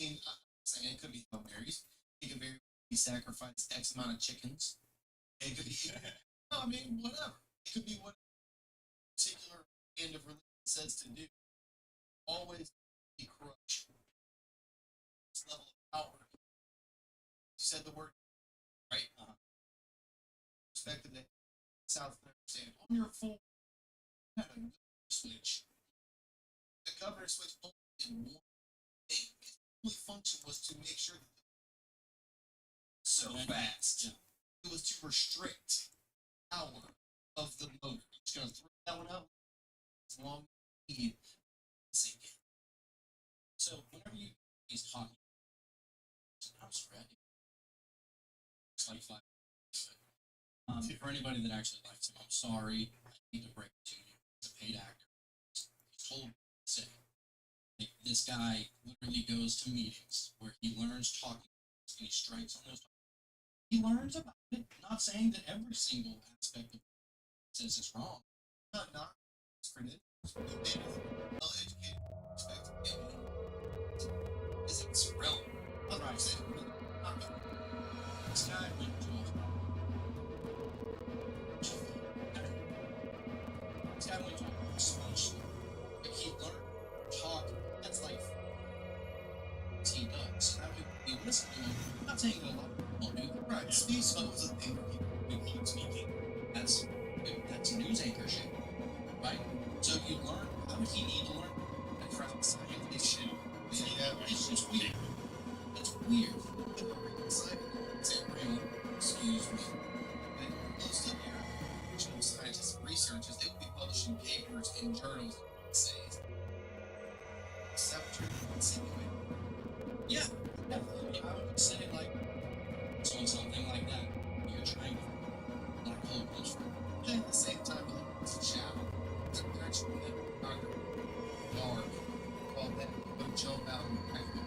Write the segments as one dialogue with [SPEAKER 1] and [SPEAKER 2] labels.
[SPEAKER 1] mean, I'm saying it could be Hail Marys. It could be sacrifice X amount of chickens. It could be, no, I mean, whatever. It could be what particular end of religion says to do. Always be crushed. This level of power. You said the word right. Perspective that South saying on your full had a governor switch. The governor switch only did one thing. Its only function was to make sure that so fast. Yeah. It was to restrict power of the motor. I'm just gonna throw that one out as long as you need sink in.
[SPEAKER 2] So whenever you he's talking house ready. It's like 5. For anybody that actually likes him, I'm sorry. I need to break it to you. He's a paid actor. He's told me to say. Like, this guy literally goes to meetings where he learns talking and he strikes on those topics. He learns about it, not saying that every single aspect of it says it's wrong.
[SPEAKER 1] Not for it. Well educated perspective. Isn't realm.
[SPEAKER 2] Right. This guy went to a speech. Like, he learned to talk. That's like he does. I mean, you listen to him. I'm not saying that a lot of people don't do that.
[SPEAKER 1] Right. Speech was a thing for people who public speaking.
[SPEAKER 2] That's news anchor shit, right? So you learn. How would he need to learn?
[SPEAKER 1] And crowd science issue.
[SPEAKER 2] Yeah, it's just weird. It's weird.
[SPEAKER 1] Excuse me. And most of your original scientists and researchers, they would be publishing papers in journals and essays. Except for insinuating.
[SPEAKER 2] Yeah, definitely. I would say, like, so on something like that, you're trying to black hole comes from.
[SPEAKER 1] And at the same time, it's a shadow. It's a actually dark. Well, then go jump out and crack it.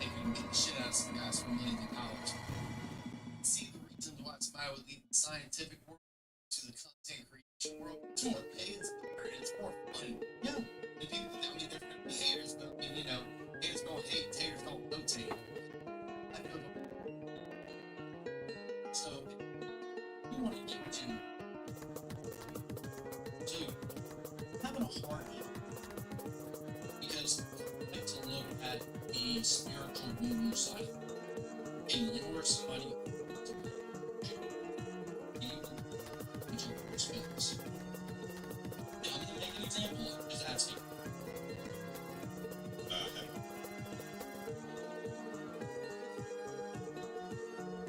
[SPEAKER 1] They can get the shit out of some guys from getting to college. See the reasons why somebody would leave the scientific world to the content creation world. It's more pay, it's better, it's more fun.
[SPEAKER 2] Yeah.
[SPEAKER 1] The people, I mean, they're going to be haters, but, you know, haters don't hate, haters don't rotate. I feel
[SPEAKER 2] so, you want to get to having a heart, because I like to look at the spiritual woo-woo side. And you're somebody space. Now, I'm going to make an example of just asking.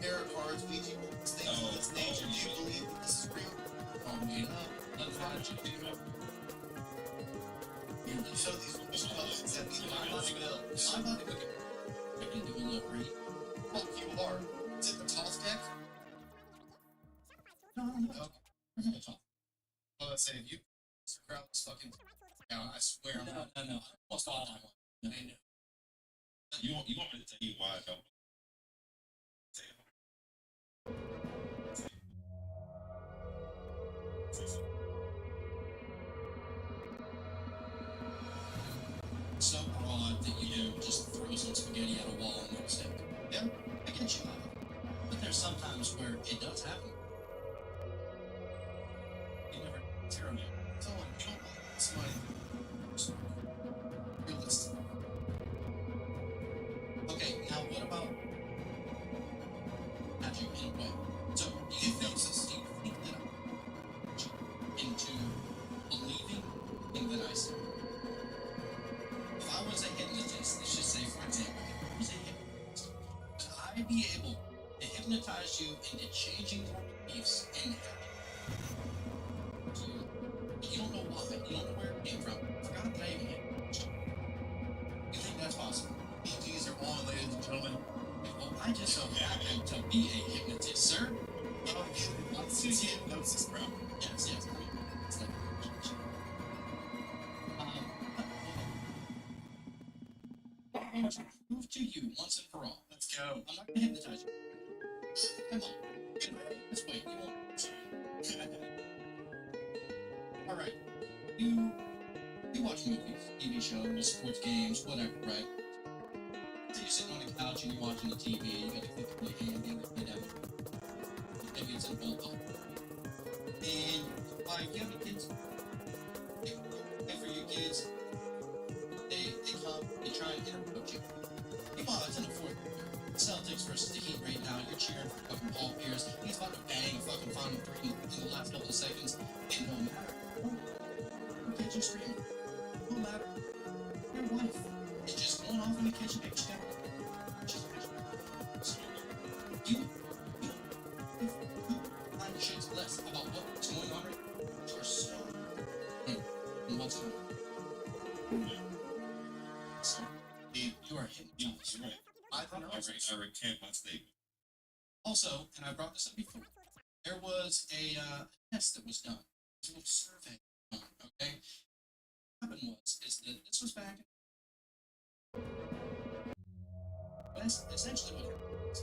[SPEAKER 1] Tarot cards, Ouija boards, things of this nature. Do you believe that this is real?
[SPEAKER 2] Oh, man. Unfortunately.
[SPEAKER 1] And you show these colors that mean I'm not to go.
[SPEAKER 2] I can do a little read.
[SPEAKER 1] Fuck you are. Is it the Toltec?
[SPEAKER 2] No.
[SPEAKER 1] Okay. Well, let's say if you Mr. Crowd's fucking down, I swear I'm not.
[SPEAKER 2] No. Almost all the time.
[SPEAKER 1] I know.
[SPEAKER 3] You want me to tell you why I don't say it?
[SPEAKER 2] So broad that you just throw some spaghetti at a wall and it'll stick.
[SPEAKER 1] Yeah,
[SPEAKER 2] I get you. But there's sometimes where it does happen. You never tear me.
[SPEAKER 1] tell them you don't like somebody realistic.
[SPEAKER 2] Okay, now what about magic in a way? So do you think that I'm into believing in that I say? If I was a hypnotist, let's just say for example, if I was a hypnotist, could I be able to hypnotize you into changing your beliefs and so you don't know why, you don't know where it came from. I forgot that I even hypnotized you. You think that's possible?
[SPEAKER 1] ETs are on, ladies and gentlemen.
[SPEAKER 2] Well, I just so happen to be a hypnotist, sir.
[SPEAKER 1] Let's see hypnosis, bro.
[SPEAKER 2] Yes. I mean, it's like I want to prove to you once and for all.
[SPEAKER 1] Let's go.
[SPEAKER 2] I'm not going to hypnotize you. Come on. Get ready. This way. You won't. All right. You watch movies, TV shows, sports games, whatever, right? you're watching the TV, you gotta click on your hand, you gotta get out. Maybe it's in built up. And if you have any kids, they pay for your kids, they come, they try and interrupt you. Meanwhile, it's in the fourth quarter. Celtics versus the Heat right now. You're cheering for fucking Paul Pierce. He's about to bang a fucking final three in the last couple of seconds. And no matter who kids are screaming, no matter your wife is just going off in the kitchen, baby. She's got you, if you find shit's less about what's going on right now, you are so in what's going on. So, you are hypnotized.
[SPEAKER 3] You're right. I recant my statement.
[SPEAKER 2] Also, and I brought this up before, there was a test that was done. There was a little survey done, okay? What happened is that this was back that's essentially what happened.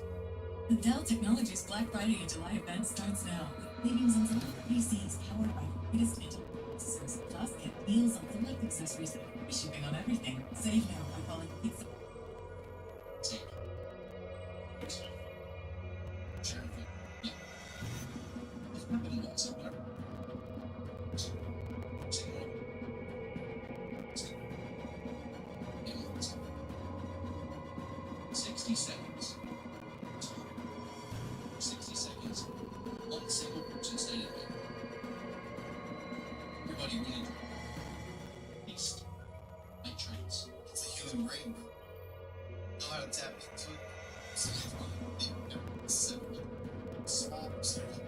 [SPEAKER 4] The Dell Technologies Black Friday and July event starts now with savings on select PCs powered by the latest Intel processors. Plus, get deals on select accessories and free shipping on everything. Save now by calling Pizza.
[SPEAKER 2] Same. Sure. Yeah. What happened was, whenever 60 seconds. 60 seconds. One single person said it. Everybody really east. Like trains.
[SPEAKER 1] It's a human brain, bro. Know how to tap into it. So it's one of the big, simple, small percentage.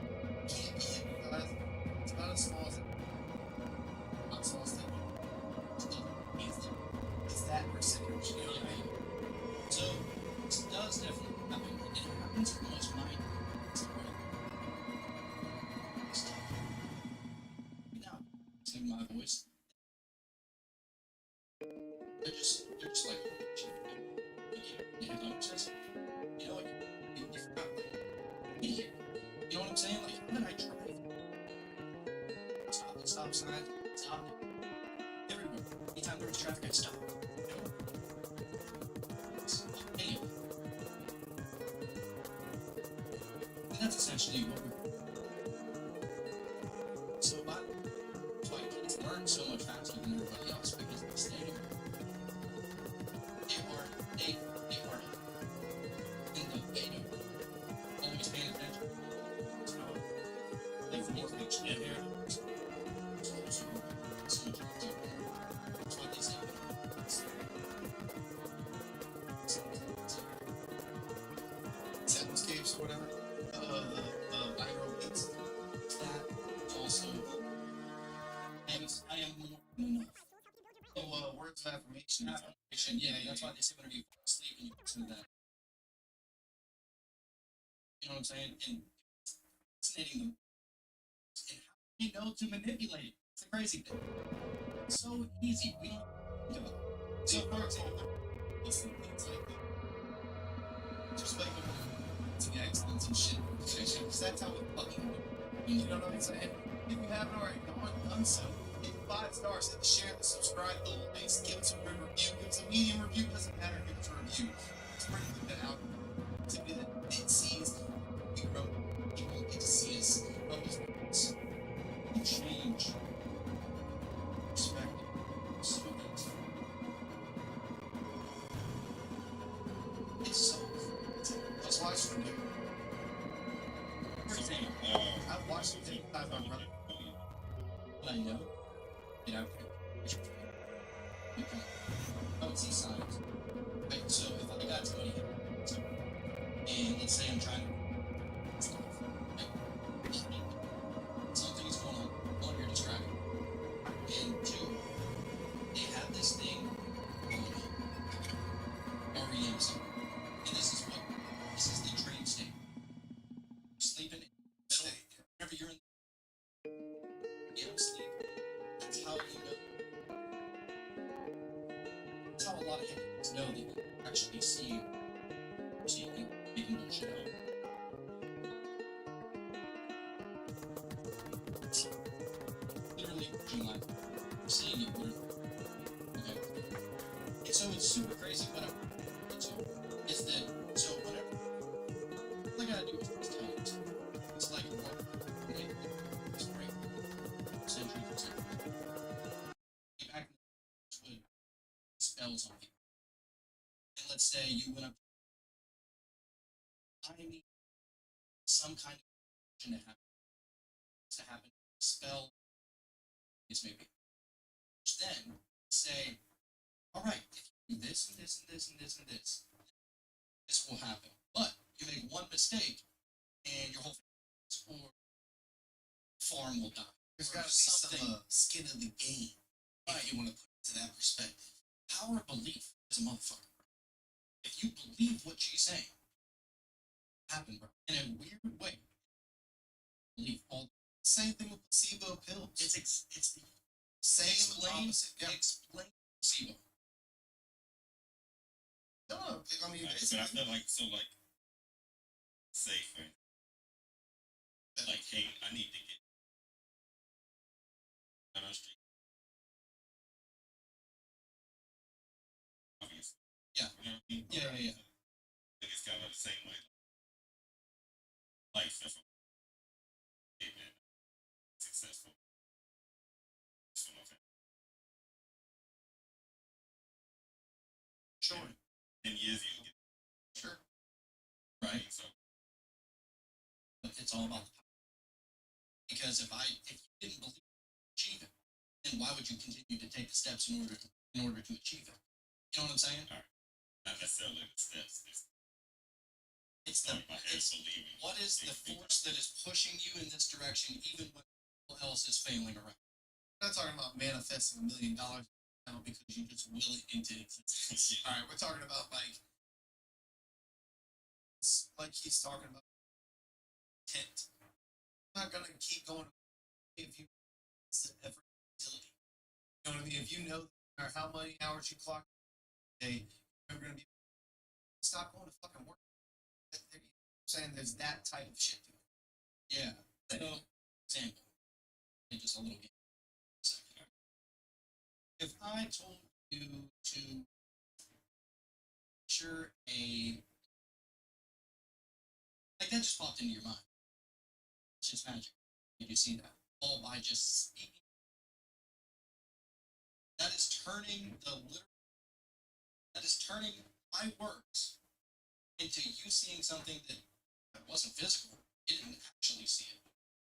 [SPEAKER 1] Can't be hypnotized. It's not as small as it. Not small as it. It's that percentage. You know what I mean?
[SPEAKER 2] So, this does definitely happen. It happens almost 90%. Now, sing my voice. They're just like, you know what I'm saying? You know what? You forgot. You know what I'm saying? Like, how did I drive? Stop at stop signs. Stop. Everywhere. Anytime there was traffic, I'd stop. You know? Anyway. And that's essentially what we're. So, that's why kids learn so much faster than everybody else because they stay in they are in the beta, always paying attention. So, they forget to make shit here. So much to do. That's what they say.
[SPEAKER 1] Soundscapes or whatever. The binaural beats.
[SPEAKER 2] That also, and I am more than enough.
[SPEAKER 1] Oh, words of affirmation.
[SPEAKER 2] Affirmation, yeah, that's why they say whenever you fall asleep and you listen to that. You know what I'm saying? And fascinating them. And how they know to manipulate it. It's a crazy thing. It's so easy. We don't do it.
[SPEAKER 1] So, for example, listen to things like that. Just like to the excellence and shit. Because that's how we fucking do it. You know what I'm saying? If you haven't already done so, hit 5 stars, hit the share, the subscribe, the links, give us a good review, give us a medium review, doesn't matter, give us a review. It's pretty good out to be that it sees we grow. People get to see us grow as things.
[SPEAKER 2] You change perspective. So easy. It's so
[SPEAKER 1] Let's watch it from here.
[SPEAKER 2] For example,
[SPEAKER 1] I've watched it 10 times on run.
[SPEAKER 2] what I know, get out there. Okay. I would see signs. Right, so if I got somebody and let's say I'm trying to stuff, right? Something's going on, one you're describing. And two, they have this thing called REM cycle. And this is the dream state. You're sleeping in the middle, whenever you're in sleep. That's how you know. That's how a lot of hypnotists know that you actually see making bullshit out. It's literally dream life. Seeing it literally. Okay. And so it's super crazy what I'm into is that tells on people. And let's say you went up, I need some kind of action to happen, spell, this maybe. Which then say, all right, if you do this and this and this and this and this, this will happen. But you make one mistake, and your whole or farm will die.
[SPEAKER 1] There's
[SPEAKER 2] Or
[SPEAKER 1] got to be
[SPEAKER 2] something.
[SPEAKER 1] some skin in the game, if you want to put it to that perspective.
[SPEAKER 2] Power of belief is a motherfucker. If you believe what she's saying, happen, bro. In a weird way. Believe all.
[SPEAKER 1] Same thing with placebo pills.
[SPEAKER 2] It's the
[SPEAKER 1] Same
[SPEAKER 2] explain.
[SPEAKER 1] opposite. Yeah.
[SPEAKER 2] Explain placebo.
[SPEAKER 1] No, I mean,
[SPEAKER 3] Like,
[SPEAKER 1] it's,
[SPEAKER 3] but I feel like say for like, hey, I need to get on the street. Obviously.
[SPEAKER 2] Yeah.
[SPEAKER 3] You know what I mean?
[SPEAKER 2] Yeah.
[SPEAKER 3] I think it's kind of the same way. Life, if I'm successful. For my family.
[SPEAKER 2] Sure.
[SPEAKER 3] 10 years you get
[SPEAKER 2] Sure. Right.
[SPEAKER 3] so
[SPEAKER 2] But it's all about the power. Because if you didn't believe achieve it, then why would you continue to take the steps in order to achieve it? You know what I'm saying?
[SPEAKER 3] not necessarily the steps.
[SPEAKER 2] It's the
[SPEAKER 3] Like my head
[SPEAKER 2] it's
[SPEAKER 3] believing.
[SPEAKER 2] what is the force that is pushing you in this direction, even when everyone else is failing around.
[SPEAKER 1] we're not talking about manifesting $1 million now because you just will it into existence. All right, we're talking about like he's talking about intent. I'm not gonna keep going if you it's an effort utility. You know what I mean? If you know no matter how many hours you clock a day, you're gonna be stop going to fucking work. I'm saying there's that type of shit to it.
[SPEAKER 2] Yeah. So, example. Just a little game. If I told you to picture like that just popped into your mind. It's just magic. Did you see that? All by just speaking. That is turning my words into you seeing something that wasn't physical. You didn't actually see it,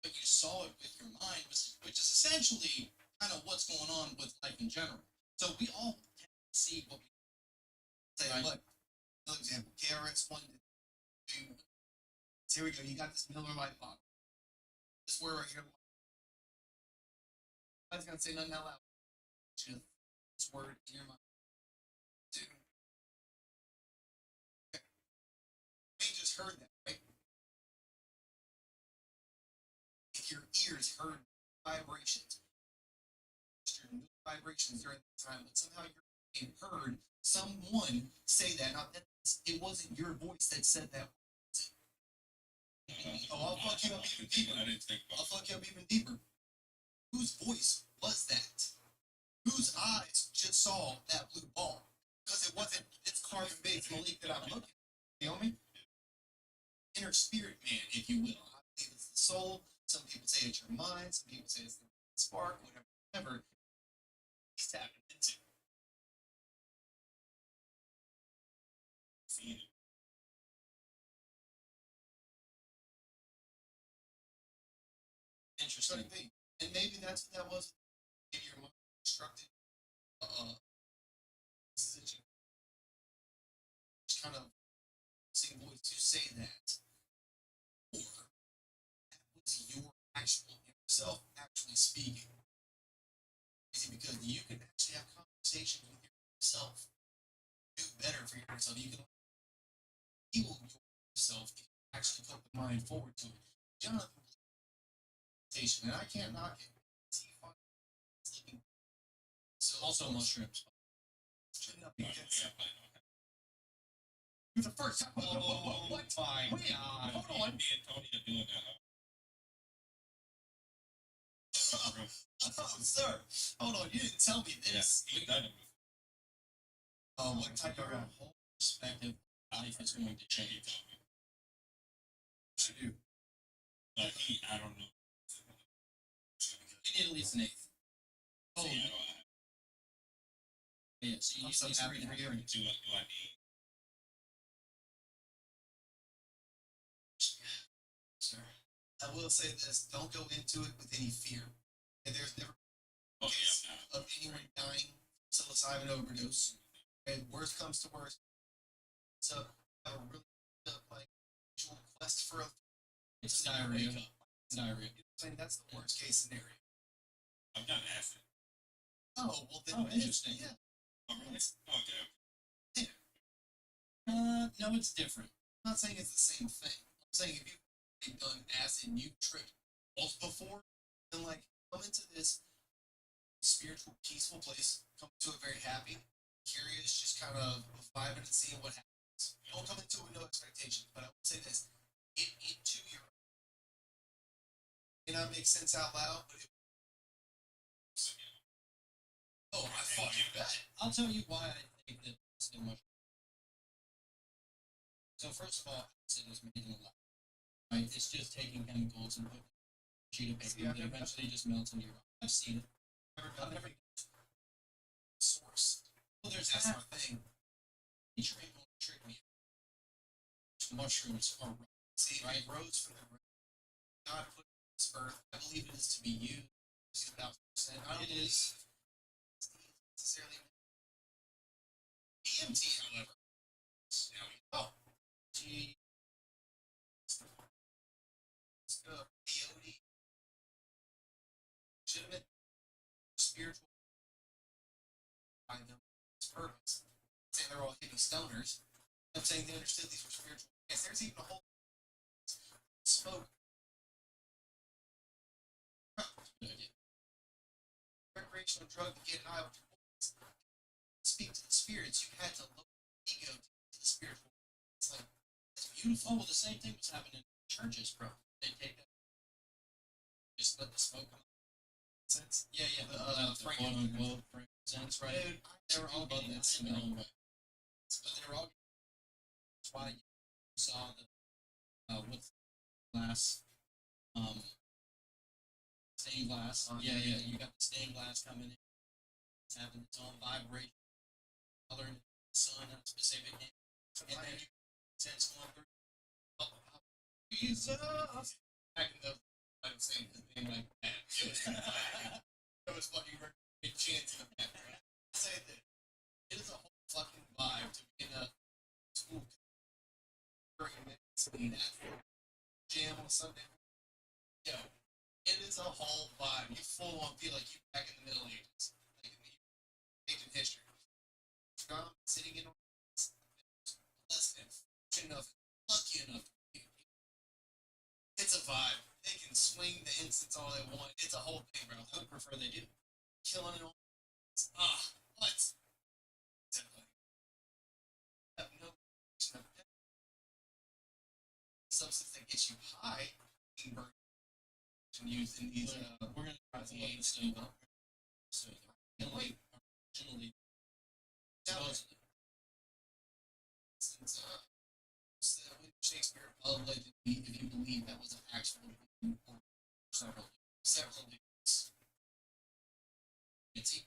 [SPEAKER 2] but you saw it with your mind, which is essentially kind of what's going on with life in general. So we all tend to see what we
[SPEAKER 1] Say,
[SPEAKER 2] Right.
[SPEAKER 1] look, another example, KRS-One. Here we go. You got this Miller Lite bottle. This word right here. I was gonna say nothing out loud. Just this word in your mind. Dude. Okay. You just heard that, right? If your ears heard vibrations, your new vibrations during that time, but somehow your brain heard someone say that. Not that it wasn't your voice that said that. Oh, I'll fuck you up even deeper.
[SPEAKER 3] I didn't think
[SPEAKER 1] I'll
[SPEAKER 3] about
[SPEAKER 1] fuck you up even deeper. Whose voice was that? Whose eyes just saw that blue ball? Because it wasn't, it's carbon-based Malik that I'm looking at. You know me? Inner spirit man, if you will. I believe it's the soul. Some people say it's your mind. Some people say it's the spark, whatever. He's tapping into.
[SPEAKER 3] seeing it.
[SPEAKER 2] interesting.
[SPEAKER 1] Could be. And maybe that's what that was. Maybe your mind constructed decision. Just kind of sing voice to say that. Or that was your actual yourself actually speaking. Because you can actually have conversations with yourself. Do better for yourself. You can heal yourself if you actually put the mind forward to it. Jonathan, and I can't knock it. Sleeping. So
[SPEAKER 2] Also mushrooms.
[SPEAKER 1] should not be
[SPEAKER 3] Yeah,
[SPEAKER 1] against it.
[SPEAKER 3] I know.
[SPEAKER 1] You're the first time. What?
[SPEAKER 2] My
[SPEAKER 1] Wait,
[SPEAKER 2] God.
[SPEAKER 1] hold on.
[SPEAKER 3] Me and Tony are doing that.
[SPEAKER 1] Oh, sir. Hold on. You didn't tell me this.
[SPEAKER 3] Yes, we've done it before.
[SPEAKER 1] What type of
[SPEAKER 2] Your whole perspective of life is going to
[SPEAKER 3] He
[SPEAKER 2] change.
[SPEAKER 3] told me.
[SPEAKER 1] should do?
[SPEAKER 3] But I don't know.
[SPEAKER 2] You need at least an eighth.
[SPEAKER 1] Oh,
[SPEAKER 3] See, I
[SPEAKER 2] Yeah, so you
[SPEAKER 1] I'm
[SPEAKER 2] need
[SPEAKER 1] so
[SPEAKER 2] these
[SPEAKER 1] happy
[SPEAKER 2] three
[SPEAKER 1] for you.
[SPEAKER 2] different-
[SPEAKER 3] Do I need?
[SPEAKER 2] Sir.
[SPEAKER 1] I will say this: don't go into it with any fear. And there's never
[SPEAKER 3] Oh
[SPEAKER 1] a case
[SPEAKER 3] yeah, no.
[SPEAKER 1] of anyone dying from psilocybin overdose. And worst comes to worst, so have a really like visual quest for a.
[SPEAKER 2] It's
[SPEAKER 1] to
[SPEAKER 2] diarrhea.
[SPEAKER 1] wake up.
[SPEAKER 2] Diarrhea.
[SPEAKER 1] I'm saying that's the worst case scenario.
[SPEAKER 3] I've done acid.
[SPEAKER 1] Oh well, then
[SPEAKER 2] Oh, interesting.
[SPEAKER 1] Yeah,
[SPEAKER 3] Oh really? Okay.
[SPEAKER 2] No, it's different.
[SPEAKER 1] I'm not saying it's the same thing. I'm saying if you've done acid and you've tripped balls before, then like come into this spiritual, peaceful place, come to a very happy, curious, just kind of vibing and seeing what happens. Don't come into it with no expectations, but I will say this: get into your. May not make sense out loud, but it, oh, I fucking bet.
[SPEAKER 2] I'll tell you why I think that it's so much. So first of all, acid is made in a lab, right? It's just taking chemicals and putting a sheet of
[SPEAKER 1] See,
[SPEAKER 2] paper
[SPEAKER 1] I've
[SPEAKER 2] that
[SPEAKER 1] never-
[SPEAKER 2] eventually just melts into your body. I've seen it.
[SPEAKER 1] I've never source.
[SPEAKER 2] Well, there's
[SPEAKER 1] That's
[SPEAKER 2] that.
[SPEAKER 1] my thing.
[SPEAKER 2] Nature ain't gonna trick me. Mushrooms are
[SPEAKER 1] See,
[SPEAKER 2] Right.
[SPEAKER 1] it rose from the ground. God put this earth. I believe it is to be used. About percent. I don't
[SPEAKER 2] It
[SPEAKER 1] believe
[SPEAKER 2] is.
[SPEAKER 1] it's necessarily DMT, however. Oh,
[SPEAKER 2] Gee,
[SPEAKER 1] let's go. Peyote. Should have been spiritual. By them. It's purpose. I'm saying they're all hippie stoners. I'm saying they understood these were spiritual. Yes, there's even a whole smoke.
[SPEAKER 2] good idea.
[SPEAKER 1] Recreational drug to get high with your boys. Speak to the spirits. You had to look ego to the spiritual. It's like it's beautiful.
[SPEAKER 2] Oh, well, the same thing was happening in churches, bro. They take that, just let the smoke come.
[SPEAKER 1] Sense.
[SPEAKER 2] Yeah, yeah.
[SPEAKER 1] The
[SPEAKER 2] The quote unquote frankincense, right?
[SPEAKER 1] Dude,
[SPEAKER 2] They were all
[SPEAKER 1] getting
[SPEAKER 2] getting
[SPEAKER 1] that
[SPEAKER 2] that
[SPEAKER 1] smell.
[SPEAKER 2] smell, but they were all. That's why you saw the with glass, stained glass.
[SPEAKER 1] Oh,
[SPEAKER 2] Yeah,
[SPEAKER 1] yeah.
[SPEAKER 2] yeah. You got the stained glass coming in. It's having its own vibration, color in the sun at a specific name, and then you sense going through.
[SPEAKER 1] Jesus. Back in the I was saying his name like that. It was fucking big chance in the back. Say that it is a whole fucking vibe to be in a school during that jam on Sunday. Yo, it is a whole vibe. You full on feel like you're back in the Middle Ages, like in the ancient history. I'm sitting in less than fortunate enough, lucky enough. It's a vibe. They can swing the incense all they want. It's a whole thing, bro.
[SPEAKER 2] I would prefer they do.
[SPEAKER 1] Killing it all. What? Have no substance that gets you high being burned and used in these
[SPEAKER 2] We're gonna try to look this up. So originally, supposedly,
[SPEAKER 1] since Shakespeare allegedly, if you believe that was an actual or several leads. It's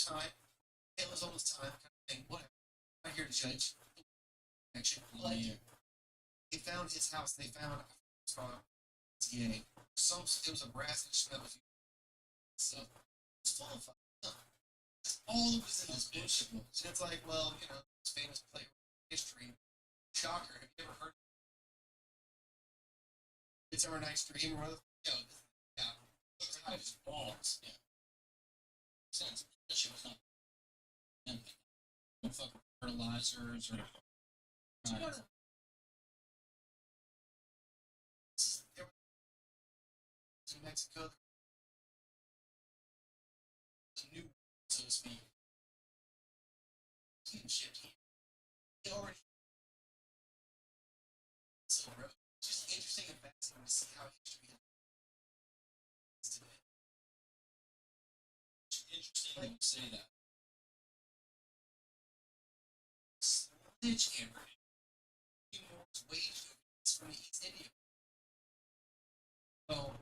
[SPEAKER 1] time. It was almost time kind of thing. Whatever. I'm not here to judge. Action. But they found his house. They found it's gay. It was a brass instrument. So it's full of stuff. All that was in this bullshit was. And it's like, well, it's famous player history. Shocker. Have you ever heard It's Our Nice Dream or other? Yo, yeah. It's kind of just balls.
[SPEAKER 2] yeah. Sense that shit was not. And no fucking fertilizers or. Right.
[SPEAKER 1] In Mexico, the new, so to speak, shipped here. They already. So, bro, just interesting and fascinating to see how history is today.
[SPEAKER 2] Interesting that you say that.
[SPEAKER 1] Sledgehammer. More wage from the East India.
[SPEAKER 2] Oh,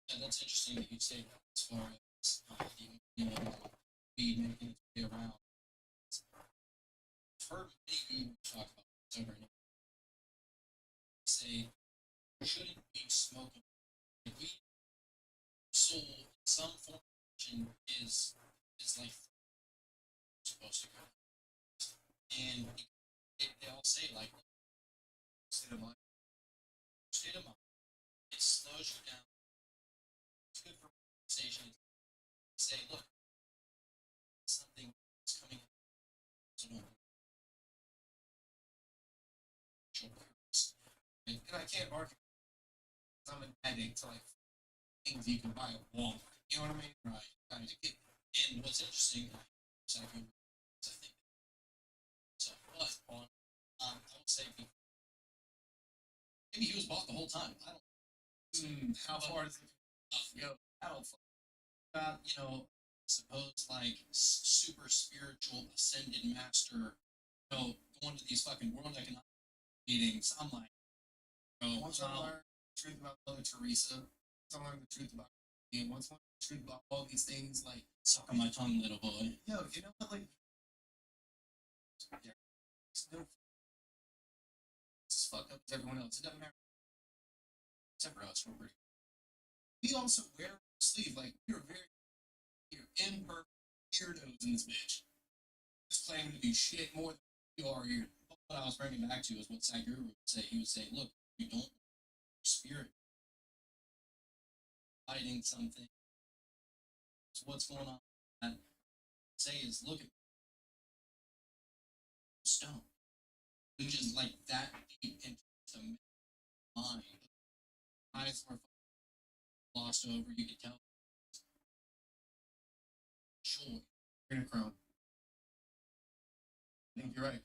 [SPEAKER 2] yeah, that's interesting that you say that as far as the you know, be making its way around. I've heard many gurus talk about this over and over. Say, shouldn't be smoking. If we soul in some form is like supposed to go. And they all say like state of mind. State of mind. It slows you down. It's good for relaxation. Say, look, something is coming up. So don't
[SPEAKER 1] And I can't market. I'm an addict to like things you can buy at Walmart. You know what I mean?
[SPEAKER 2] right. And what's interesting, exactly, I think. So, but on, I would say maybe he was bought the whole time. I don't.
[SPEAKER 1] How far does it go?
[SPEAKER 2] I don't. You know, suppose like super spiritual ascended master. You know, going to these fucking World Economic meetings. I'm like,
[SPEAKER 1] Once I learned the truth about Mother Teresa, once I learned the truth about and once I learned the truth about all these things, like
[SPEAKER 2] suck on my tongue, little boy.
[SPEAKER 1] yo, you know what? Like, it's no, it's fuck up as everyone else. It doesn't matter.
[SPEAKER 2] Except for us, we're pretty.
[SPEAKER 1] We also wear our sleeve. Like we're very imperfect weirdos in this bitch. Just claiming to be shit more than we are here.
[SPEAKER 2] What I was bringing back to is what Sadhguru would say. He would say, look, you don't spirit fighting something. So what's going on? And say is look at stone. Which is like that deep into the mind. Eyes were glossed over, you could tell. Joy.
[SPEAKER 1] You're in a crown. I think you're right.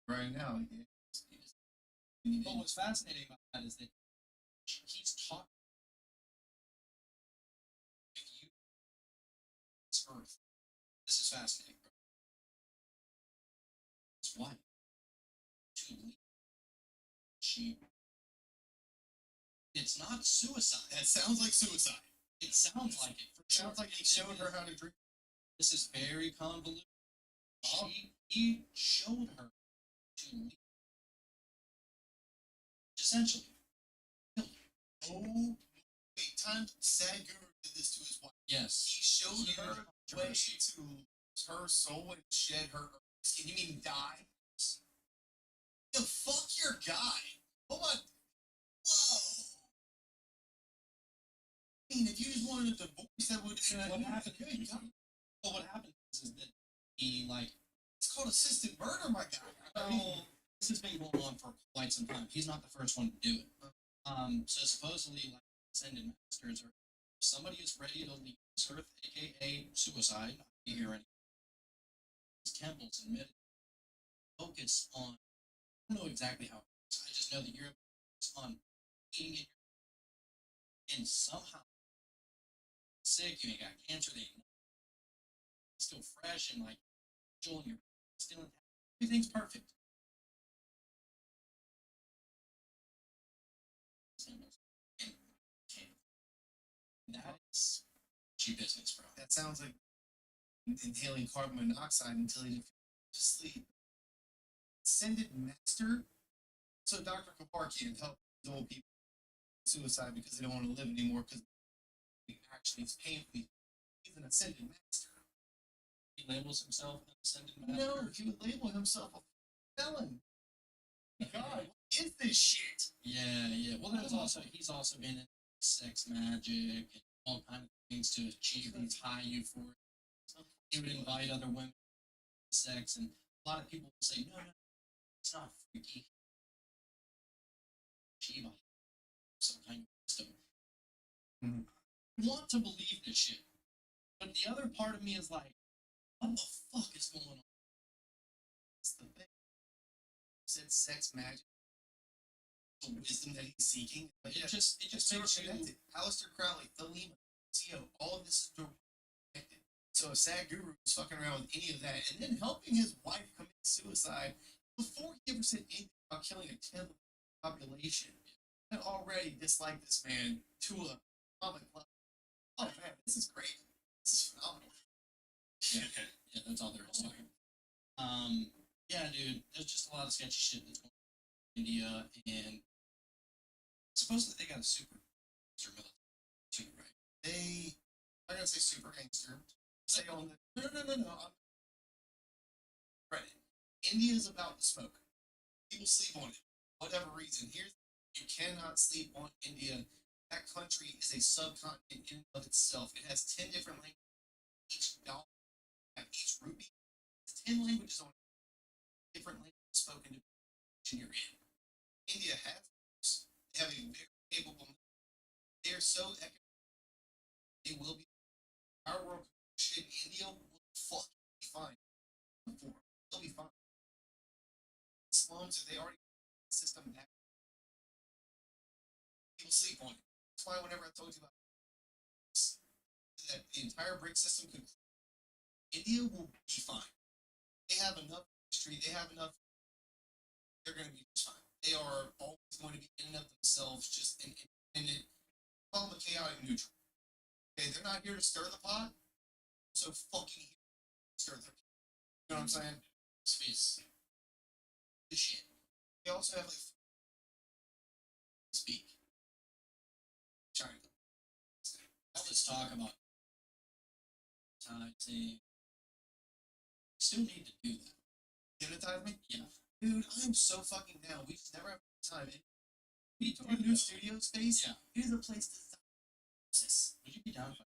[SPEAKER 1] Right now,
[SPEAKER 2] What was fascinating about that is that he's talking with you, this earth. This is fascinating, bro. It's why to leave sheep. It's not suicide.
[SPEAKER 1] that sounds like suicide.
[SPEAKER 2] It sounds like it. For sure.
[SPEAKER 1] Sounds like he showed her how to drink.
[SPEAKER 2] This is very convoluted. He showed her to leave. Essentially.
[SPEAKER 1] Oh, wait, time Sadhguru did this to his wife.
[SPEAKER 2] Yes.
[SPEAKER 1] He showed
[SPEAKER 2] Huge
[SPEAKER 1] her way
[SPEAKER 2] controversy.
[SPEAKER 1] to lose her soul and shed her skin. You mean die? Yo, fuck your guy. Hold on. Whoa. I mean, if you just wanted a divorce, that would
[SPEAKER 2] What happened?
[SPEAKER 1] Good God.
[SPEAKER 2] Well, what happened is that he like
[SPEAKER 1] It's called assisted murder, my guy. I mean,
[SPEAKER 2] well, this has been going on for quite some time. He's not the first one to do it. So supposedly, like ascended masters, or if somebody is ready to leave this earth, aka suicide, not be here anymore. These temples and meditate, focus on. I don't know exactly how it works. I just know that you're focused on being in your and somehow sick, you ain't got cancer, they ain't still fresh and like still in your still intact. Everything's perfect. And that is cheap business, bro.
[SPEAKER 1] that sounds like inhaling carbon monoxide until he didn't to sleep. Ascended master. So Dr. Kabar can't help these old people suicide because they don't want to live anymore because actually it's painful. He's an ascended master.
[SPEAKER 2] He labels himself an ascended master.
[SPEAKER 1] No, he would label himself a felon. God, what is this shit?
[SPEAKER 2] Yeah. Well, there's also he's also been in sex magic and all kind of things to achieve these high euphoria. He would invite other women to sex, and a lot of people will say, no, it's not freaky. Achieve some kind of wisdom.
[SPEAKER 1] Mhm.
[SPEAKER 2] I want to believe this shit, but the other part of me is like, what the fuck is going on?
[SPEAKER 1] It's the thing. Said sex magic. The wisdom that he's seeking. But
[SPEAKER 2] It just
[SPEAKER 1] they were
[SPEAKER 2] makes you.
[SPEAKER 1] connected. Aleister Crowley, Thelema, CO, all of this is connected. So if Sadhguru was fucking around with any of that and then helping his wife commit suicide before he ever said anything about killing a tenth of the population, I already dislike this man to a comic level. Oh man, this is great. This is phenomenal.
[SPEAKER 2] Yeah, that's all there is to it. Yeah, dude, there's just a lot of sketchy shit that's going on in India, and supposedly they got a super military too, right?
[SPEAKER 1] I'm gonna say super gangster. Say on the no. Right. India's about to smoke. People sleep on it. Whatever reason. You cannot sleep on India. That country is a subcontinent in and of itself. It has 10 different languages. Each dollar, each rupee, it's 10 languages on it. Different languages spoken to the region you're in. India has those. They have a very capable. They are so economic. They will be. Our world shit. India will fucking be fine. They'll be fine. The slums, they already have the system back. People sleep on it. That's why whenever I told you about this, that the entire brick system could, India will be fine. They have enough history. They have enough. They're going to be just fine. They are always going to be in and of themselves, just independent. Call them a chaotic neutral. Okay, they're not here to stir the pot. So fucking here to stir the pot. You know what I'm saying?
[SPEAKER 2] Space. The shit.
[SPEAKER 1] They also have like
[SPEAKER 2] Speak.
[SPEAKER 1] China.
[SPEAKER 2] All this talk about hypnotizing. Still need to do that.
[SPEAKER 1] Hypnotize me?
[SPEAKER 2] Yeah.
[SPEAKER 1] Dude, I'm so fucking down. We just never have time. We need to do a new studio space.
[SPEAKER 2] Yeah.
[SPEAKER 1] Here's a place to this.
[SPEAKER 2] Would you be down for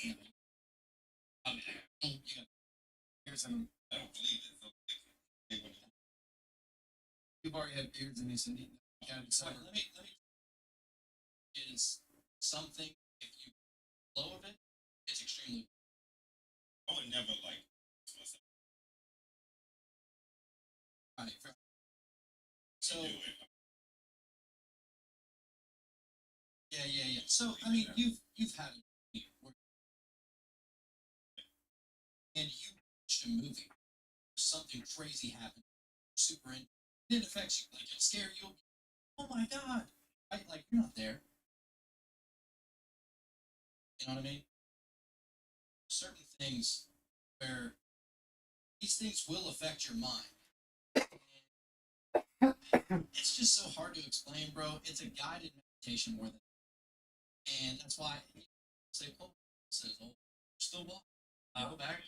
[SPEAKER 2] yeah. You got
[SPEAKER 1] Here's some.
[SPEAKER 3] I don't believe it. So, they would
[SPEAKER 1] You've already had beards and you said you gotta be
[SPEAKER 2] so
[SPEAKER 1] sober.
[SPEAKER 2] let me is something if you blow of it, it's extremely
[SPEAKER 3] I would never like myself
[SPEAKER 2] right. So
[SPEAKER 3] to do it.
[SPEAKER 2] yeah. So I mean you've had it where and you watched a movie, something crazy happened, super in it affects you, like it'll scare you. Oh my god. Right? Like you're not there. You know what I mean? Certain things where these things will affect your mind. It's just so hard to explain, bro. It's a guided meditation more than, and that's why I say, oh, it says, oh, still walk. I go back.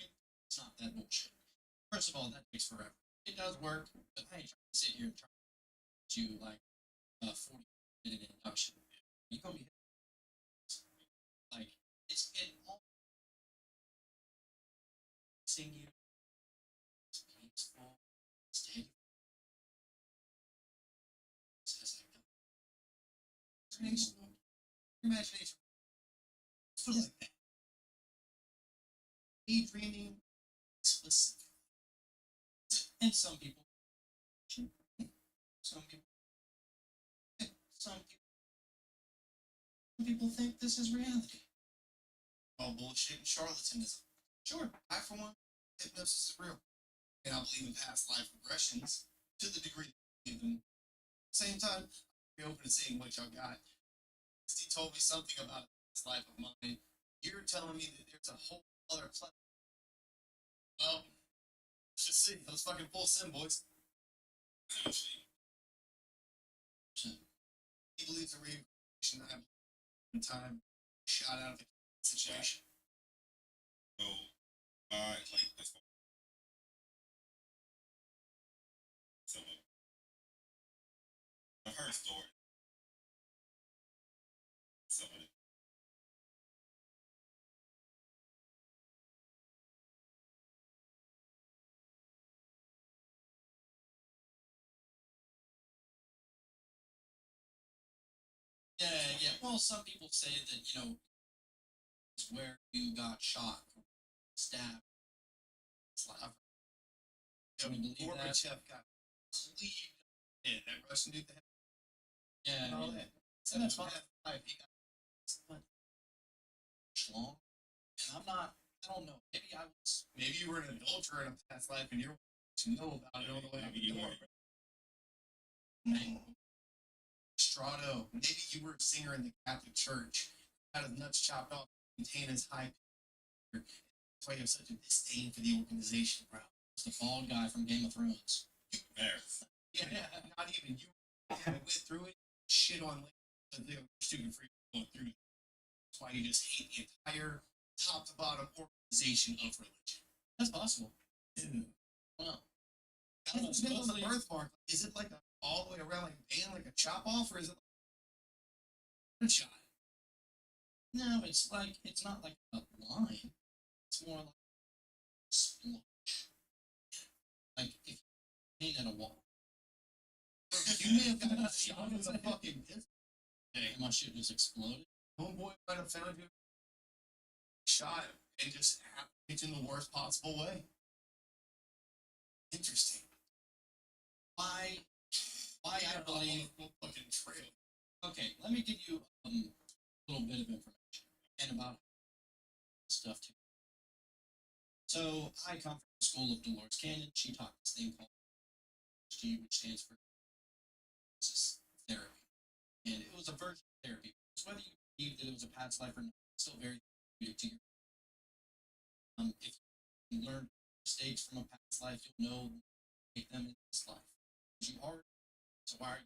[SPEAKER 2] It's not that bullshit. First of all, that takes forever. It does work, but I ain't trying to sit here and try to do like a 40-minute induction. You gonna be like it all seeing you. It's peaceful, steady. Says like
[SPEAKER 1] Imagination. Imagination. Sort of like that. Daydreaming specific.
[SPEAKER 2] and some people, some people, some people think this is reality.
[SPEAKER 1] All bullshit and charlatanism. Sure, I for one, hypnosis is real. And I believe in past life regressions to the degree that I believe in. At the same time, be open to seeing what y'all got. He told me something about a past life of mine. You're telling me that there's a whole other planet. Well, let's just see. Let's fucking full sim, boys.
[SPEAKER 3] Essentially,
[SPEAKER 1] He believes in reincarnation. I believe in time. Shot out of the situation.
[SPEAKER 3] so, like, that's what. So, I've heard stories. Some of it.
[SPEAKER 2] Yeah. Well, some people say that it's where you got shot, stabbed. It's like, can we believe that?
[SPEAKER 1] Gorbachev got sleeved. Yeah, that Russian dude that
[SPEAKER 2] Yeah,
[SPEAKER 1] and all
[SPEAKER 2] yeah.
[SPEAKER 1] that.
[SPEAKER 2] And that's fine.
[SPEAKER 1] Life, he got
[SPEAKER 2] But schlong. And I don't know. Maybe I was.
[SPEAKER 1] maybe you were an adulterer in a past life and you're to know about it all the way up
[SPEAKER 3] Maybe you
[SPEAKER 1] the door.
[SPEAKER 3] were.
[SPEAKER 1] Straight Strato. Maybe you were a singer in the Catholic Church. Had his nuts chopped off, contain his high. That's why you have such a disdain for the organization, bro.
[SPEAKER 2] It's the bald guy from Game of Thrones.
[SPEAKER 3] There.
[SPEAKER 1] Yeah, not even you. I went through it. Shit on like they're stupid for going through it. That's why you just hate the entire top to bottom organization of religion.
[SPEAKER 2] That's possible.
[SPEAKER 1] Dude.
[SPEAKER 2] Well,
[SPEAKER 1] It depends on the birthmark. Is it like a all the way around like a band, like a chop off, or is it like one shot?
[SPEAKER 2] no, it's not like a line. It's more like a splotch. Like if you paint at a wall.
[SPEAKER 1] You may have got a shot as a fucking disc.
[SPEAKER 2] And my shit just exploded.
[SPEAKER 1] Homeboy might have found you shot and just hit you in the worst possible way. Interesting.
[SPEAKER 2] Why I believe
[SPEAKER 1] fucking trail.
[SPEAKER 2] okay, let me give you a little bit of information and about stuff too. So I come from the school of Dolores Cannon. She taught this thing called G, which stands for therapy. And it was a version of therapy. So whether you believe that it was a past life or not, it's still very therapeutic to you. If you learn mistakes from a past life, you'll know to make them in this life. Because you are, so why are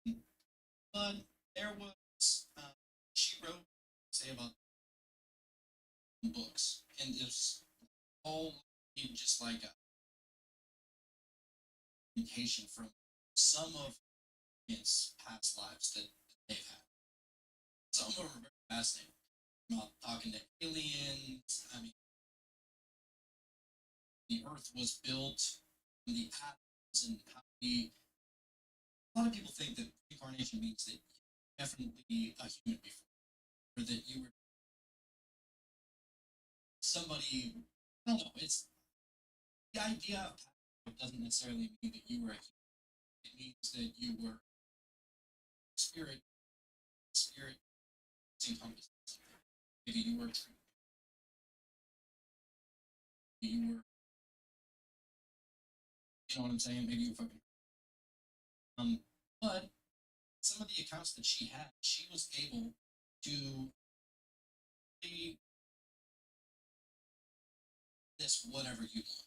[SPEAKER 2] you? But there was, she wrote, say about books, and it's all just like a communication from some of its past lives that they've had. Some of them are very fascinating. About talking to aliens. I mean, the Earth was built from the atoms, and how we. A lot of people think that reincarnation means that you're definitely a human before, or that you were somebody. I don't know. It's the idea of past life doesn't necessarily mean that you were a human. It means that you were spirit. Spirit encompasses. Maybe you were true. Maybe you were. You know what I'm saying? Maybe you were fucking. But some of the accounts that she had, she was able to be this whatever you want.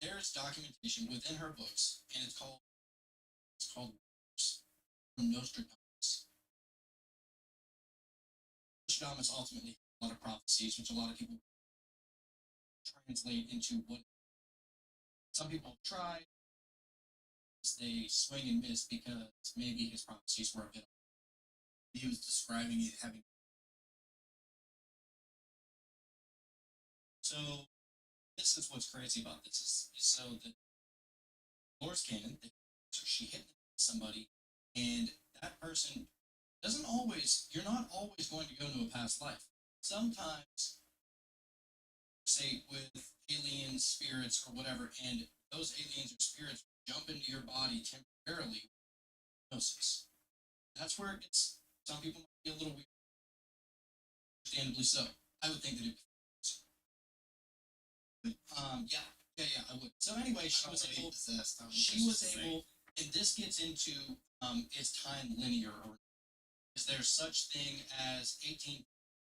[SPEAKER 2] There's documentation within her books, and it's called from Nostradamus. Nostradamus ultimately had a lot of prophecies, which a lot of people translate into what some people try. They swing and miss because maybe his prophecies were a bit.
[SPEAKER 1] He was describing it having.
[SPEAKER 2] So this is what's crazy about this is so that Dolores Cannon, so she hit somebody, and that person doesn't always. You're not always going to go into a past life. Sometimes, say with aliens, spirits, or whatever, and those aliens or spirits jump into your body temporarily. Hypnosis. That's where it gets. Some people might be a little weird. Understandably so. I would think that it. Yeah, I would. So anyway, she was able. She was able, and this gets into is time linear, or is there such thing as 18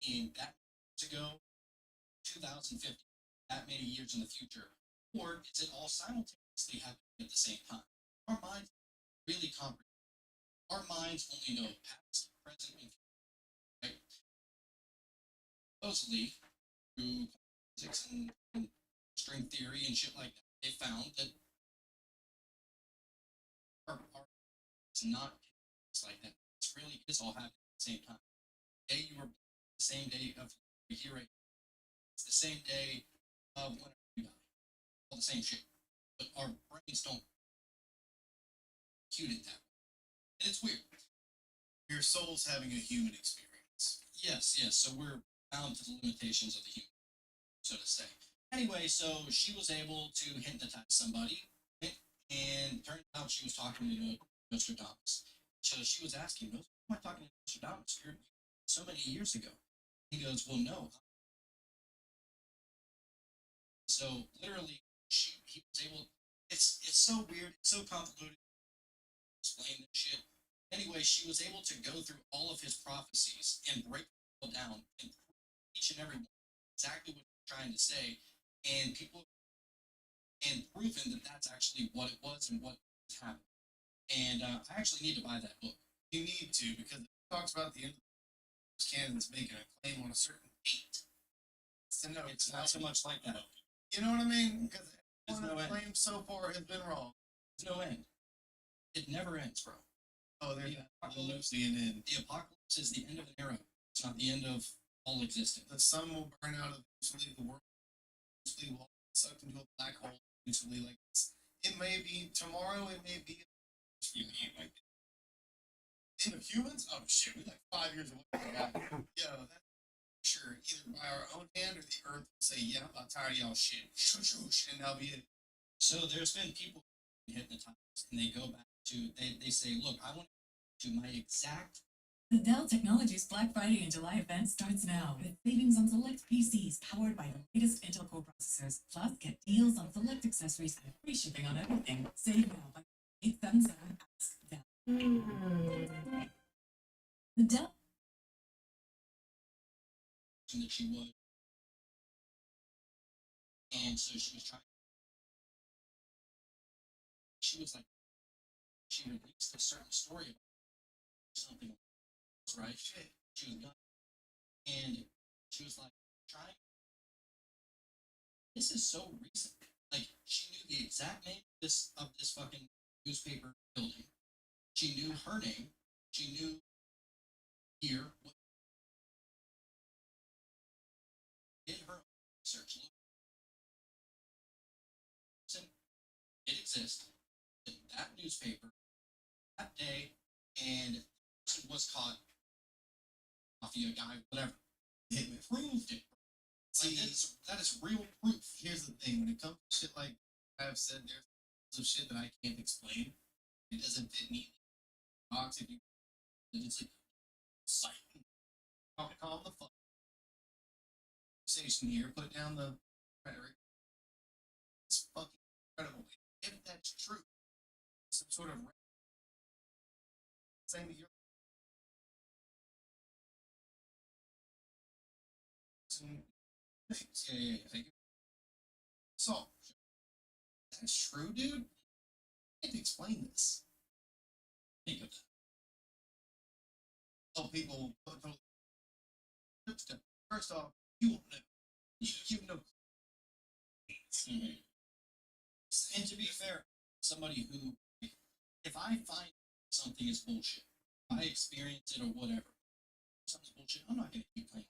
[SPEAKER 2] being that years ago, 2050, that many years in the future, or is it all simultaneously happening at the same time? Our minds really comprehend. Our minds only know past, present, and future. Right? Supposedly, through physics and string theory and shit like that, they found that our it's not it's like that. It's really is all happening at the same time. The day you were born, the same day of the year, it's the same day of whenever you die. All the same shit. But our brains don't compute it that way. And it's weird.
[SPEAKER 1] Your soul's having a human experience.
[SPEAKER 2] Yes. So we're bound to the limitations of the human, so to say. Anyway, so she was able to hypnotize somebody, and turned out she was talking to Nostradamus. So she was asking, "Who am I talking to Nostradamus? You're so many years ago." He goes, "Well, no." So literally, he was able. It's so weird. It's so convoluted. explain this shit. Anyway, she was able to go through all of his prophecies and break them all down and prove each and every one exactly what he's trying to say, and people and proven that that's actually what it was and what happened. And I actually need to buy that book.
[SPEAKER 1] You need to, because it talks about the end of the canons making a claim on a certain date. So no,
[SPEAKER 2] It's not so much like that.
[SPEAKER 1] You know what I mean? Because
[SPEAKER 2] There's
[SPEAKER 1] one of
[SPEAKER 2] no
[SPEAKER 1] the
[SPEAKER 2] end.
[SPEAKER 1] claims so far has been wrong.
[SPEAKER 2] There's no end. It never ends, bro.
[SPEAKER 1] Oh, there's
[SPEAKER 2] The
[SPEAKER 1] absolutely an end.
[SPEAKER 2] The apocalypse is the end of an era. It's not the end of all existence.
[SPEAKER 1] The sun will burn out eventually. The world eventually will be sucked into a black hole. Eventually, like it may be tomorrow. It may be.
[SPEAKER 3] You can't like
[SPEAKER 1] In the humans, oh shit, we're like 5 years away from that. Yo, that's sure. Either by our own hand or the earth will say, yeah, I'm about tired of y'all shit. And that'll be it.
[SPEAKER 2] So there's been people hypnotized, and they go back to they say, look, I want to my exact.
[SPEAKER 4] The Dell Technologies Black Friday and July event starts now with savings on select PCs powered by the latest Intel Core processors. Plus, get deals on select accessories and free shipping on everything. Save now by 877 Ask Dell. The Dell.
[SPEAKER 2] That she would, and so she was trying. She was like, she released a certain story about something, right? Shit, she was done, and she was like, trying. This is so recent. Like she knew the exact name of this fucking newspaper building. She knew her name. She knew here. Did her research. It exists in that newspaper that day, and the person was caught. Mafia guy, whatever.
[SPEAKER 1] It
[SPEAKER 2] Proved it.
[SPEAKER 1] See,
[SPEAKER 2] That is real proof.
[SPEAKER 1] here's the thing: when it comes to shit like I've said, there's some shit that I can't explain. It doesn't fit neatly. Box if you. It's like, sight. Calm the fuck. Conversation here. Put down the rhetoric. It's fucking incredible. If that's true, some sort of saying that you're things.
[SPEAKER 2] Yeah.
[SPEAKER 1] So, that's true, dude. I can't explain this.
[SPEAKER 2] Think of that.
[SPEAKER 1] Oh, people put first off, you won't know. You know.
[SPEAKER 2] And to be fair, somebody who, if I find something is bullshit, I experience it or whatever, something's bullshit, I'm not going to keep playing.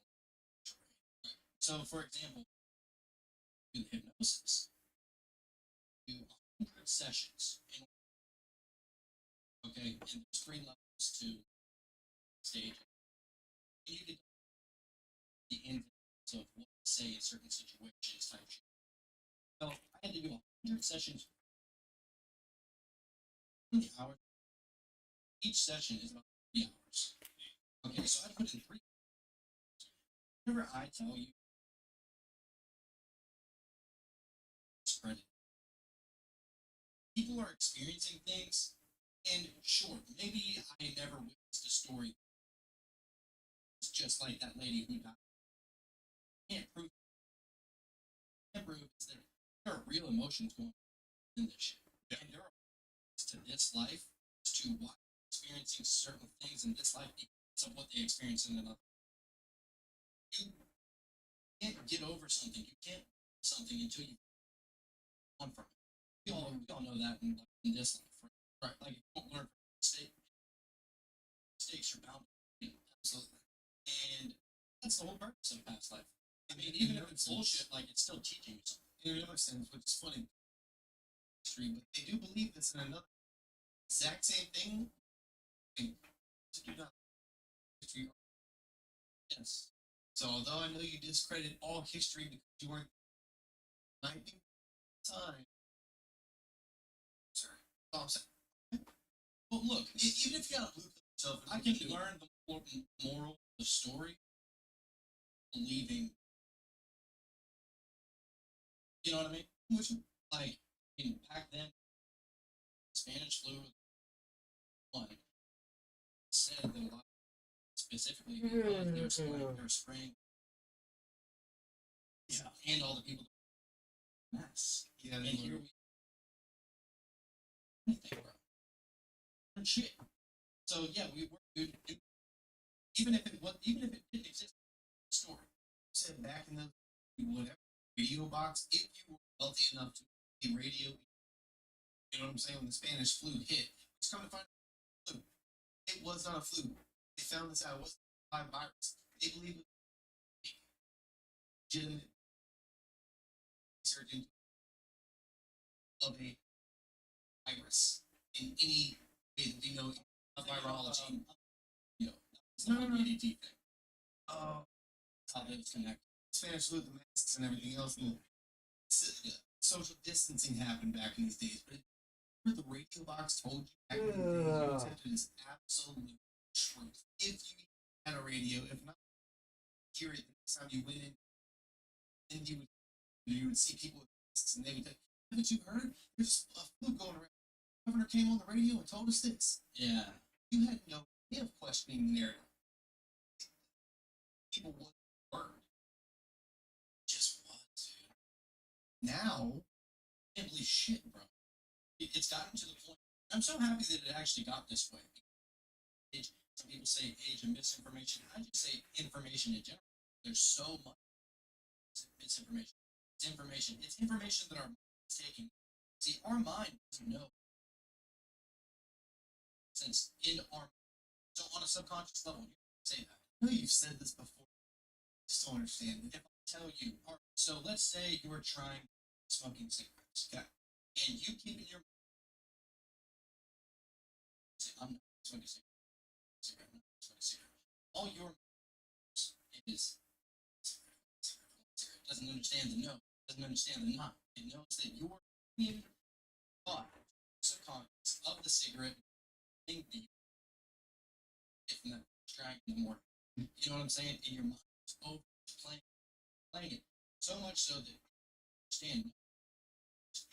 [SPEAKER 2] So, for example, with hypnosis, do 100 sessions, okay, and there's 3 levels to stage. And you get the ins of what to say in certain situations type shit. So I had to do 100 sessions. The hours. Each session is about 3 hours. Okay, so I put in 3. Whenever I tell you, spread it. People are experiencing things, and sure, maybe I never witnessed a story. It's just like that lady who died. Can't prove. Can't prove is there are real emotions going on in this shit.
[SPEAKER 1] Yeah.
[SPEAKER 2] And there are to this life as to why they're experiencing certain things in this life because of what they experience in another. You can't get over something. You can't do something until you learn from it. We all know that in this life, right? Like if you don't learn from mistakes are bound to be. Absolutely. And that's the whole purpose of past life. I mean, even if it's bullshit, like it's still teaching you something.
[SPEAKER 1] In another sense, which is funny, history, but they do believe this in another exact same thing. And do not history.
[SPEAKER 2] Yes.
[SPEAKER 1] So although I know you discredit all history because you weren't 19 time, sorry, all I'm saying.
[SPEAKER 2] Well, look,
[SPEAKER 1] Even if you got a blue pill yourself,
[SPEAKER 2] I can learn the moral of the story, believing. You know what I mean? Which, like, back then, Spanish flu, one said that a lot specifically because they're spraying and all the people mess.
[SPEAKER 1] Yeah,
[SPEAKER 2] And
[SPEAKER 1] they
[SPEAKER 2] here
[SPEAKER 1] were.
[SPEAKER 2] we anything, bro. And shit. So yeah, even if it didn't exist, story.
[SPEAKER 1] Said back in the whatever radio box, if you were wealthy enough to a radio, you know what I'm saying? When the Spanish flu hit, it's come to find out flu. It was not a flu. They found this out. It wasn't a live virus. They believe it was legitimate research of a virus in any way that we know
[SPEAKER 2] Of
[SPEAKER 1] virology.
[SPEAKER 2] you know, it's
[SPEAKER 1] No,
[SPEAKER 2] not
[SPEAKER 1] no,
[SPEAKER 2] an
[SPEAKER 1] no.
[SPEAKER 2] ADT thing.
[SPEAKER 1] Uh,
[SPEAKER 2] How those connect.
[SPEAKER 1] Spanish flu, the masks and everything else, and social distancing happened back in these days. But remember the radio box told you back in the days, you accepted as absolute truth. If you had a radio, if not, hear it the next time you went in, then you would see people with masks, and they would say, "Haven't you heard? There's a flu going around. The governor came on the radio and told us this."
[SPEAKER 2] Yeah.
[SPEAKER 1] You had no way of questioning the narrative. People would word.
[SPEAKER 2] Just what, dude?
[SPEAKER 1] Now,
[SPEAKER 2] I can't believe shit, bro. It's gotten to the point. I'm so happy that it actually got this way. Some people say age of misinformation. I just say information in general. There's so much misinformation. It's information. It's information that our mind is taking. See, our mind doesn't know. Since in our so on a subconscious level, you say that.
[SPEAKER 1] I know you've said this before. I just don't understand it.
[SPEAKER 2] If I tell you, so let's say you were trying smoking cigarettes, okay, and you keep in your say, I'm not smoking cigarette, I'm not smoking cigarette. All your is doesn't understand the no, doesn't understand the not. It knows that your opinion thought subconscious of the cigarette thing that you if not trying anymore. You know what I'm saying? And your mind is over playing it so much so that you understand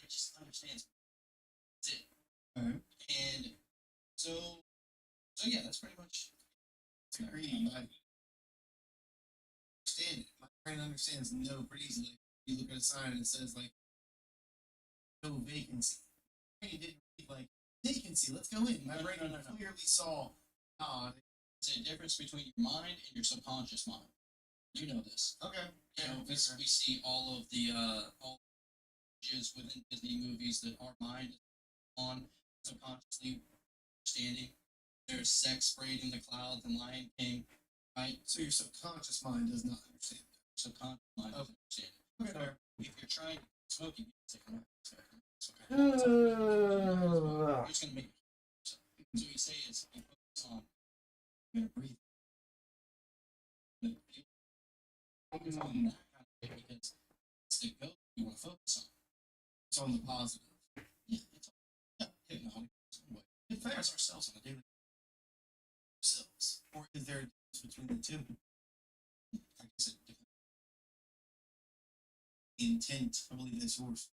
[SPEAKER 2] it just understands. That's it.
[SPEAKER 1] Alright.
[SPEAKER 2] And so yeah, that's pretty much
[SPEAKER 1] Agreed. I understand it. My brain understands no pretty easily. You look at a sign and it says like no vacancy. My brain didn't read like vacancy. Let's go in. My
[SPEAKER 2] No,
[SPEAKER 1] brain
[SPEAKER 2] no.
[SPEAKER 1] clearly saw.
[SPEAKER 2] It's a difference between your mind and your subconscious mind. You know this.
[SPEAKER 1] Okay.
[SPEAKER 2] You know, we see all of the all images within Disney movies that our mind is on subconsciously understanding. There's sex sprayed in the clouds and Lion King, right?
[SPEAKER 1] So your subconscious mind does not understand that.
[SPEAKER 2] Subconscious mind doesn't understand it.
[SPEAKER 1] Okay.
[SPEAKER 2] So if you're trying smoking, it's like, it's okay. You're just gonna make it. So you say is you focus on you're gonna breathe. You focus on that kind of thing because it's the goal you want to focus on.
[SPEAKER 1] It's on the positive.
[SPEAKER 2] Yeah, it's hypnotic. It fires ourselves on a daily
[SPEAKER 1] Ourselves. Or is there a difference between the two?
[SPEAKER 2] like I said, different.
[SPEAKER 1] Intent, I believe that's yours.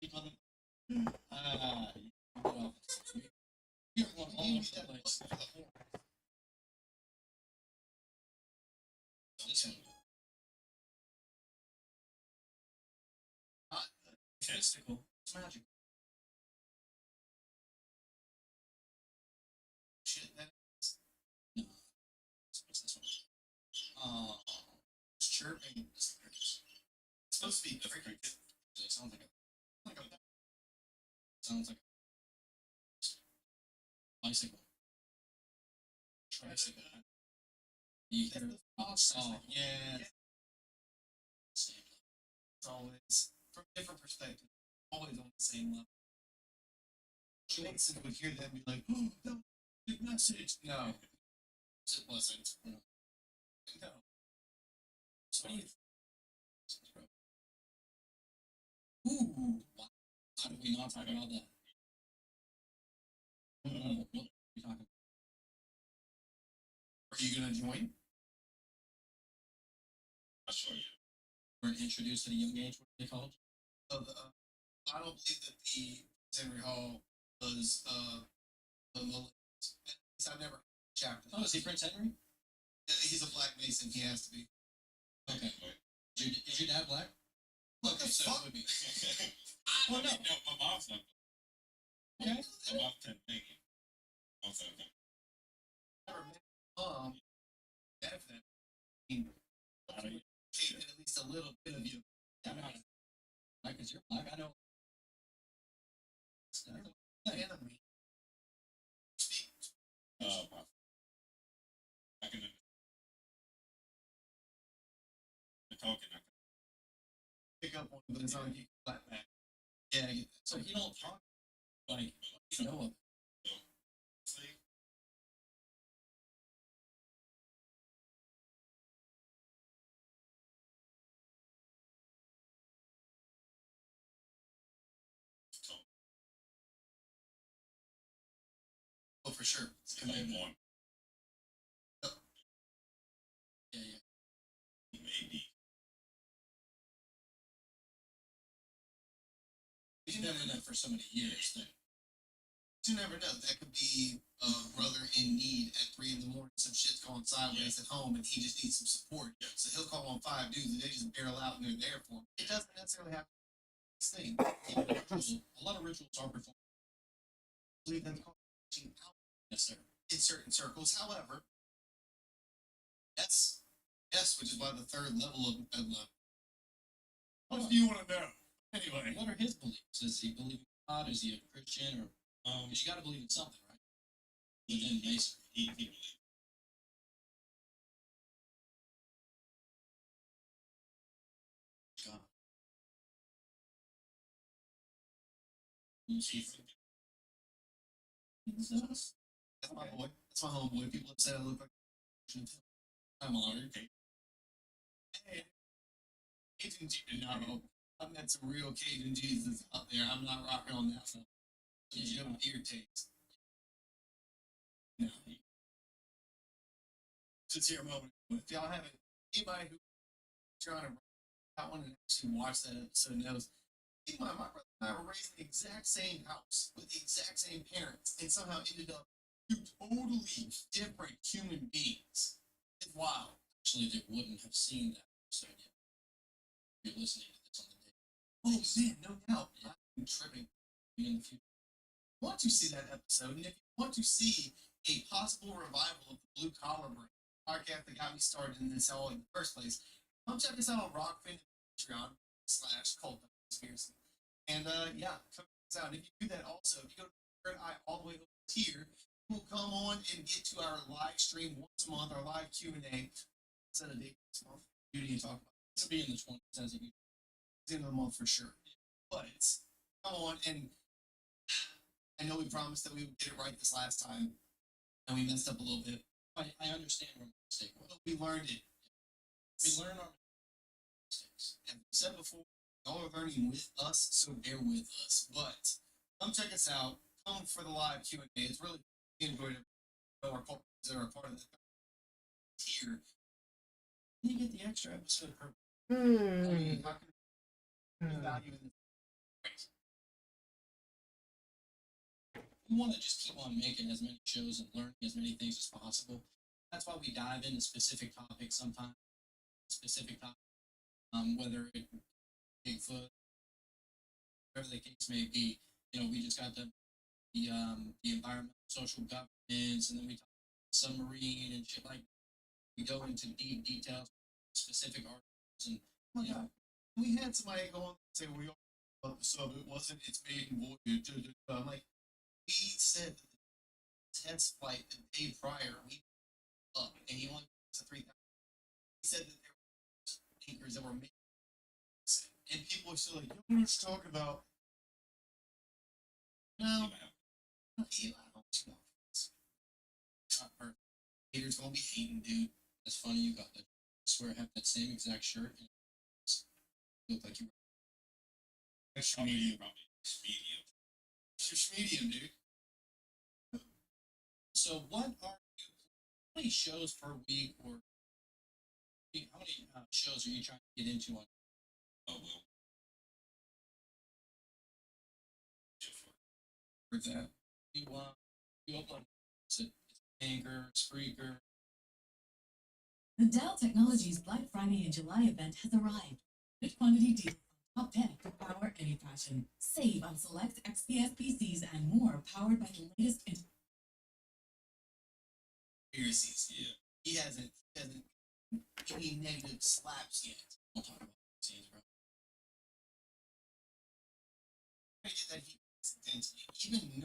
[SPEAKER 2] You're going all over the place. This one. Mystical. It's magic.
[SPEAKER 1] Shit, that
[SPEAKER 2] No. What's this one?
[SPEAKER 1] is chirping.
[SPEAKER 2] It's
[SPEAKER 1] It's supposed to be
[SPEAKER 3] That's
[SPEAKER 1] cricket.
[SPEAKER 3] cricket.
[SPEAKER 2] It sounds like a bicycle. Tricycle. You hear it? Oh, yeah.
[SPEAKER 1] It's always from a different perspective. Always on the same level. Vincent would hear that and be like, "Oh, that was a big message." No,
[SPEAKER 2] It wasn't.
[SPEAKER 1] no.
[SPEAKER 2] So what do you think? Ooh, how did we not talk about that? What are you talking about?
[SPEAKER 1] Are you gonna join?
[SPEAKER 3] I'll show you.
[SPEAKER 2] We're introduced at a young age. What are they called?
[SPEAKER 1] I don't believe that the Henry Hall was the at least I've never chapter.
[SPEAKER 2] Oh, is he Prince Henry?
[SPEAKER 1] He's a black Mason. He has to be.
[SPEAKER 2] Okay. Is your dad black?
[SPEAKER 1] What the
[SPEAKER 2] So
[SPEAKER 1] fuck?
[SPEAKER 2] it would be.
[SPEAKER 3] Well,
[SPEAKER 2] no.
[SPEAKER 3] no, my mom's not.
[SPEAKER 2] Okay.
[SPEAKER 3] My mom's Tasmanian. Also,
[SPEAKER 1] Never met definitely. I mean, at least a little bit of you.
[SPEAKER 2] I'm not black because you're black. I know.
[SPEAKER 1] Enemy. Speak.
[SPEAKER 3] I can the talking. I can
[SPEAKER 1] Pick up on it, but it's on you. Black man. Yeah.
[SPEAKER 2] So you don't talk like you know of.
[SPEAKER 3] see.
[SPEAKER 1] Oh, for sure.
[SPEAKER 3] Like one,
[SPEAKER 2] Yeah, yeah.
[SPEAKER 3] maybe.
[SPEAKER 2] He's been in it for so many years that
[SPEAKER 1] You never know. That could be a brother in need at 3 in the morning. Some shit's going sideways at home, and he just needs some support. So he'll call on 5 dudes, and they just barrel out, and they're there for him. It doesn't necessarily have this thing.
[SPEAKER 2] a lot of rituals are performed.
[SPEAKER 1] I believe that's called reaching out
[SPEAKER 2] Yes, sir.
[SPEAKER 1] in certain circles. However, yes, which is why the third level of what do you want to know? Anyway,
[SPEAKER 2] What are his beliefs? Does he believe in God? Is he a Christian? Or because you got to believe in something, right? Within Masonry.
[SPEAKER 3] He believes.
[SPEAKER 2] God.
[SPEAKER 1] that's my boy. That's my homeboy. People have said I look like I'm honored. Hey, Cajun Jesus. No, I've met some real Cajun Jesus out there. I'm not rocking on that one. You know, ear takes. No. Just here a moment. If y'all haven't, anybody who's trying to that one and actually watch that episode knows, keep in mind, my brother and I were raised in the exact same house with the exact same parents and somehow ended up two totally different human beings. It's wild.
[SPEAKER 2] Actually, they wouldn't have seen that episode yet. You're listening to this on the day.
[SPEAKER 1] Oh man, no doubt. I'm tripping.
[SPEAKER 2] In the future.
[SPEAKER 1] Want to see that episode, and if you want to see a possible revival of the Blue Collar Break podcast that got me started in this all in the first place, come check us out on Rockfin Patreon/Cult of Conspiracy. And yeah, check us out. And if you do that also, if you go to the third eye all the way over here, we'll come on and get to our live stream once a month, our live Q&A. Set a date this month. You need to talk about it.
[SPEAKER 2] It'll be in the 20s as you.
[SPEAKER 1] It's the end of the month for sure. But come on, and I know we promised that we would get it right this last time, and we messed up a little bit,
[SPEAKER 2] I understand where my mistake was.
[SPEAKER 1] but we learned it.
[SPEAKER 2] We learn our mistakes.
[SPEAKER 1] And we said before, y'all are learning with us, so bear with us. But come check us out. Come for the live Q&A. It's really enjoyed it. Our culprits that are a part of the tier. You get the extra episode per. I mean, how can we value in this?
[SPEAKER 2] We want to just keep on making as many shows and learning as many things as possible. That's why we dive into specific topics sometimes. Specific topics, whether it Bigfoot, whatever the case may be. You know, we just got the environmental, social governance, and then we talk about submarine and shit like that. We go into deep details, specific articles, and
[SPEAKER 1] Oh my God. We had somebody go on and say, we all about the sub, it wasn't its maiden voyage. I'm like, we said that the test flight the day prior, we up, and he only to 3,000. He said that there were anchors that were making, and people are still like, you know what you're talking about? No, Eli, don't you know? It's not perfect. Haters gonna be hating, dude.
[SPEAKER 2] it's funny you got that. I swear I have that same exact shirt. And you look like you.
[SPEAKER 1] Extra
[SPEAKER 3] Probably
[SPEAKER 1] medium.
[SPEAKER 3] medium.
[SPEAKER 1] Extra medium, dude.
[SPEAKER 2] So what are you? How many shows per week, or how many shows are you trying to get into on?
[SPEAKER 3] Oh well. Different.
[SPEAKER 1] with that.
[SPEAKER 2] You upload it. Anchor, Spreaker.
[SPEAKER 4] The Dell Technologies Black Friday and July event has arrived. Good quantity deals on top tech to power any passion. Save on select XPS PCs and more powered by the latest
[SPEAKER 1] Conspiracies.
[SPEAKER 3] Yeah.
[SPEAKER 1] He hasn't any negative slaps yet.
[SPEAKER 2] We'll talk about scenes, bro.
[SPEAKER 1] I did that he accidentally, even no